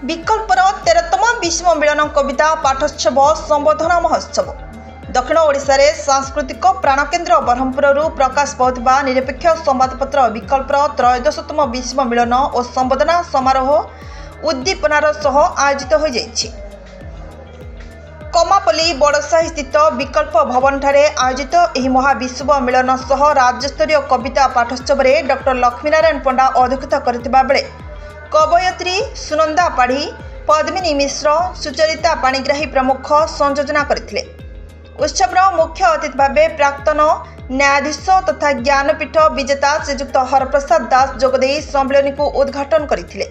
विकल्पर 13तम विश्व मिलन कविता पाठोत्सव संबोधन महोत्सव दक्षिण ओडिशा रे सांस्कृतिक प्राणकेन्द्र ब्रह्मपुरु प्रकाश पाउथिबा निरपेक्ष संवादपत्र विकल्पर 13तम विश्व मिलन और संबोधना समारोह उद्दीपनार सह आयोजित हो जाइछि। कमापल्ली बड़साही स्थित विकल्प भवन ठारे आयोजित एही महाविश्व मिलन सह राज्यस्तरीय कविता पाठोत्सव रे डॉक्टर लक्ष्मीनारायण पंडा अध्यक्षता करथिबा बेले कवयत्री सुनंदा पाढ़ी, पद्मिनी मिश्र, सुचरिता पाणिग्राही प्रमुख संयोजना करथिले। उत्सव मुख्य अतिथि भावे प्राक्तन न्यायाधीश तथा ज्ञानपीठ विजेता श्रीजुक्त हरप्रसाद दास जोगदे सम्मेलन को उद्घाटन करथिले।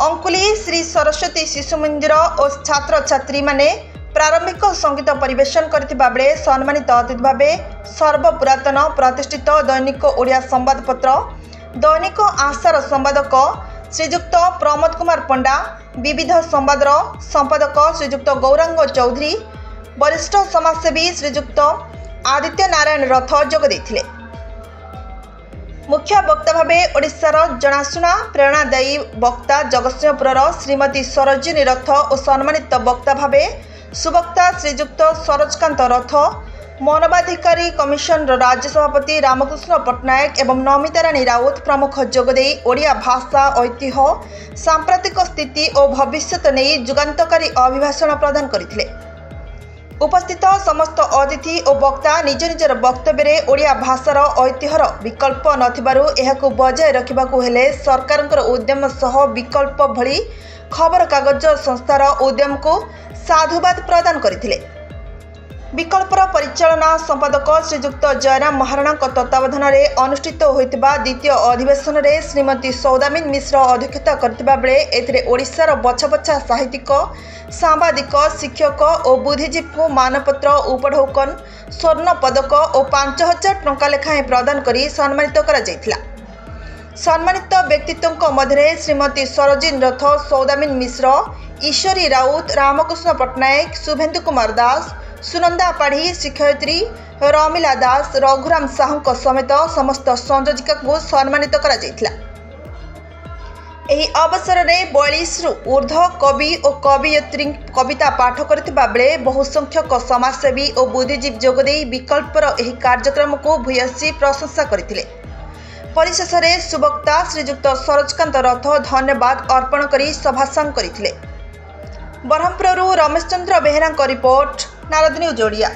अंकुली श्री सरस्वती शिशु मंदिर और छात्र छात्री माने प्रारंभिक संगीत परिवेशन करथिबा बेले सम्मानित अतिथि भावे सर्वपुरातन प्रतिष्ठित दैनिक ओडिया संवादपत्र दैनिक आशार संपादक श्रीजुक्त प्रमोद कुमार पंडा, विविध संवादर संपादक श्रीजुक्त गौरांग चौधरी, वरिष्ठ समाजसेवी श्रीजुक्त आदित्य नारायण रथ जोग देथिले। मुख्य वक्ता भावे ओडिशार जनाशुना प्रेरणादायी वक्ता जगतसिंहपुरर श्रीमती सरोजिनी रथ और सम्मानित वक्ता भावे सुवक्ता श्रीजुक्त सरोजकांत रथ, मानवाधिकारी कमिशन राज्य सभापति रामकृष्ण पट्टनायक एवं नमिता राणी राउत प्रमुख जोगदे ओडिया भाषा ऐतिह्य सांप्रतिक स्थिति और भविष्यत नहीं जुगान्तकारी अभिभाषण प्रदान करथिले। उपस्थित समस्त अतिथि और वक्ता निज निजर वक्तव्य ओडिया भाषार ऐतिह्यर विकल्प नथिबारु एहाकु बजाय रखिबाकु हेले सरकारंकर उद्यम सह विकल्प भली खबर कागज संस्थार उद्यम को साधुवाद प्रदान करथिले। विकल्पर परिचालना संपादक श्रीजुक्त जयराम महाराणा तत्वावधान में अनुष्ठित होइतिबा द्वितीय अधिवेशन में श्रीमती सौदामिनी मिश्र अध्यक्षता करथिबा बेले एथिरे ओडिशार बछा बछा साहित्यिक, सांबादिक, शिक्षक और बुद्धिजीवी को मानपत्र, उपढौकन, स्वर्ण पदक और 5000 टंका लेखाएं प्रदान करी सम्मानित करा जायथिला। सम्मानित व्यक्तित्व मध्य श्रीमती सरोजिनी रथ, सौदामिनी मिश्र, ईश्वरी राउत, रामकृष्ण पट्टनायक, शुभेन्दु कुमार दास, सुनंदा पाढ़ी, शिक्षयित्री रमिला दास, रघुराम साहू समेत समस्त संयोजिका को सम्मानित करा जायथिला। एही अवसर में 42 रु ऊर्ध्व कवि और कवयित्री कविता पाठ करथिबा बेले बहु संख्यक समाजसेवी और बुद्धिजीवी जोगदे विकल्पर एही कार्यक्रम को भूयसी प्रशंसा करथिले। परिशेष में सुवक्ता श्रीजुक्त सरोजकांत रथ धन्यवाद अर्पण करी सभाषण करथिले। ब्रह्मपुरु रमेश चंद्र बेहेरा रिपोर्ट, नारद न्यूज ओडिया।